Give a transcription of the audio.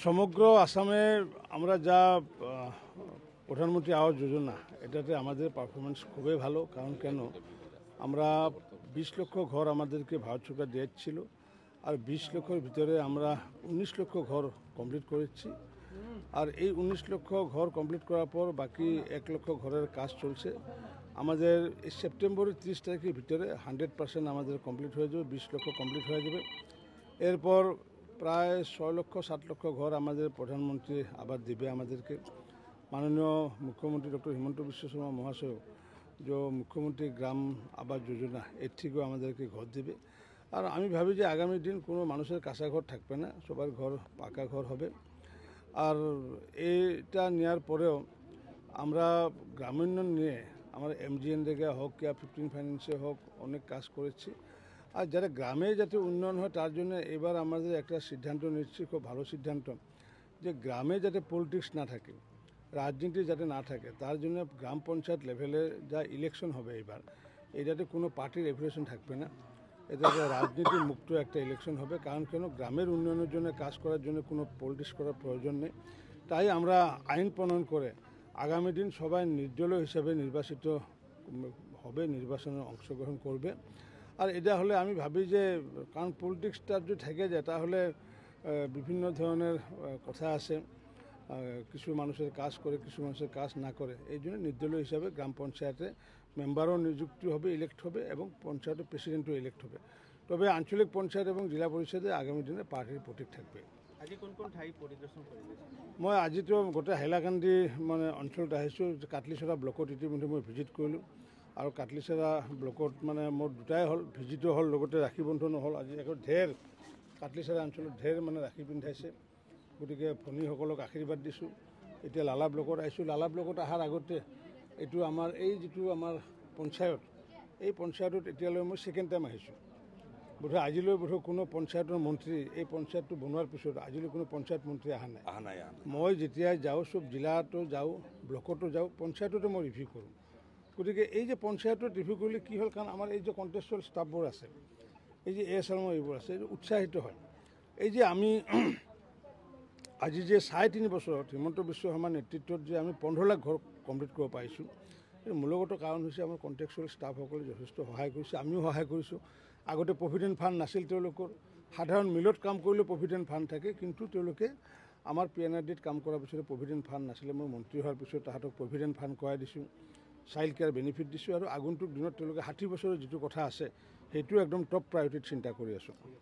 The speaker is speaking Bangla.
সমগ্র আসামে আমরা যা প্রধানমন্ত্রী আবাস যোজনা এটাতে আমাদের পারফরমেন্স খুবই ভালো। কারণ কেন আমরা 20 লক্ষ ঘর আমাদেরকে ভারত সরকার দিয়েছিল, আর 20 লক্ষের ভিতরে আমরা 19 লক্ষ ঘর কমপ্লিট করেছি। আর এই 19 লক্ষ ঘর কমপ্লিট করার পর বাকি 1 লক্ষ ঘরের কাজ চলছে। আমাদের এই সেপ্টেম্বরের 30 তারিখের ভিতরে 100% আমাদের কমপ্লিট হয়ে যাবে, 20 লক্ষ কমপ্লিট হয়ে যাবে। এরপর প্রায় 6 লক্ষ 7 লক্ষ ঘর আমাদের প্রধানমন্ত্রী আবার দেবে আমাদেরকে। মাননীয় মুখ্যমন্ত্রী ডক্টর হিমন্ত বিশ্ব শর্মা মহাশয় যে মুখ্যমন্ত্রী গ্রাম আবাস যোজনা এর থেকেও আমাদেরকে ঘর দেবে। আর আমি ভাবি যে আগামী দিন কোনো মানুষের কাঁচা ঘর থাকবে না, সবার ঘর পাকা ঘর হবে। আর এটা নেওয়ার পরেও আমরা গ্রামোন্নয়ন নিয়ে আমরা MGNরেগা হোক বা 15 ফাইন্যান্সে হোক অনেক কাজ করেছি। আর যারা গ্রামে যাতে উন্নয়ন হয় তার জন্য এবার আমাদের একটা সিদ্ধান্ত নিচ্ছি, খুব ভালো সিদ্ধান্ত, যে গ্রামে যাতে পলিটিক্স না থাকে, রাজনীতি যাতে না থাকে, তার জন্য গ্রাম পঞ্চায়েত লেভেলে যা ইলেকশন হবে এবার এটাতে কোনো পার্টির এফিলিয়েশন থাকবে না। এটাতে রাজনীতি মুক্ত একটা ইলেকশন হবে। কারণ কেন গ্রামের উন্নয়নের জন্য কাজ করার জন্য কোনো পলিটিক্স করার প্রয়োজন নেই। তাই আমরা আইন প্রণয়ন করে আগামী দিন সবাই নির্দলীয় হিসাবে নির্বাচিত হবে, নির্বাচনে অংশগ্রহণ করবে। আর এটা হলে আমি ভাবি যে কারণ পলিটিক্সটা যদি থেকে যায় তাহলে বিভিন্ন ধরনের কথা আছে, কিছু মানুষের কাজ করে কিছু মানুষের কাজ না করে। এই জন্য নির্দলীয় হিসাবে গ্রাম পঞ্চায়েতে মেম্বারও নিযুক্তি হবে, ইলেক্ট হবে, এবং পঞ্চায়েতের প্রেসিডেন্টও ইলেক্ট হবে। তবে আঞ্চলিক পঞ্চায়েত এবং জিলা পরিষদে আগামী দিনে পার্টির প্রতীক থাকবে। আজি কোন কোন ঠাই পৰিদৰ্শন কৰিলে? মই আজিতো গোটেই হাইলাকান্দি মানে অঞ্চলত আহিছোঁ। কাটলিচৰা ব্লকত ইতিমধ্যে মই ভিজিট কৰিলোঁ, আৰু কাটলিচৰা ব্লকত মানে মোৰ দুটাই হ'ল, ভিজিটো হ'ল, লগতে ৰাখি বন্ধনো হ'ল। আজি আকৌ ঢেৰ কাটলিচৰা অঞ্চলত ঢেৰ মানে ৰাখি পিন্ধাইছে, গতিকে ভনীসকলক আশীৰ্বাদ দিছোঁ। এতিয়া লালা ব্লকত আহিছোঁ। লালা ব্লকত অহাৰ আগতে এইটো আমাৰ এই যিটো আমাৰ পঞ্চায়ত, এই পঞ্চায়তত এতিয়ালৈ মই ছেকেণ্ড টাইম আহিছোঁ। বোধহয় আজিলৈ বোধহয় কোনো পঞ্চায়তৰ মন্ত্ৰী এই পঞ্চায়তটো বনোৱাৰ পিছত আজিলৈ কোনো পঞ্চায়ত মন্ত্ৰী অহা নাই। মই যেতিয়াই যাওঁ চব জিলাতো যাওঁ, ব্লকতো যাওঁ, পঞ্চায়ততো মই ৰিভিউ কৰোঁ। গতিকে এই যে পঞ্চায়তত ৰিভিউ কৰিলে কি হ'ল, কাৰণ আমাৰ এই যে কণ্টেষ্টেল ষ্টাফবোৰ আছে, এই যে ASLM এইবোৰ আছে, এইটো উৎসাহিত হয়। এই যে আমি আজি যে 3.5 বছৰত হিমন্ত বিশ্ব শৰ্মাৰ নেতৃত্বত যে আমি 15 লাখ ঘৰ কমপ্লিট কৰিব পাৰিছোঁ, এই মূলগত কাৰণ হৈছে আমাৰ কণ্টেক্সুৱেল ষ্টাফসকলে যথেষ্ট সহায় কৰিছে, আমিও সহায় কৰিছোঁ। আগতে প্ৰভিডেণ্ট ফাণ্ড নাছিল তেওঁলোকৰ, সাধাৰণ মিলত কাম কৰিলেও প্ৰভিডেণ্ট ফাণ্ড থাকে, কিন্তু তেওঁলোকে আমাৰ PNRDত কাম কৰাৰ পিছতে প্ৰভিডেণ্ট ফাণ্ড নাছিলে। মই মন্ত্ৰী হোৱাৰ পিছত তাহাঁতক প্ৰভিডেণ্ট ফাণ্ড কৰাই দিছোঁ, চাইল্ড কেয়াৰ বেনিফিট দিছোঁ, আৰু আগন্তুক দিনত তেওঁলোকে 60 বছৰৰ যিটো কথা আছে সেইটো একদম টপ প্ৰায়ৰিটিত চিন্তা কৰি আছোঁ।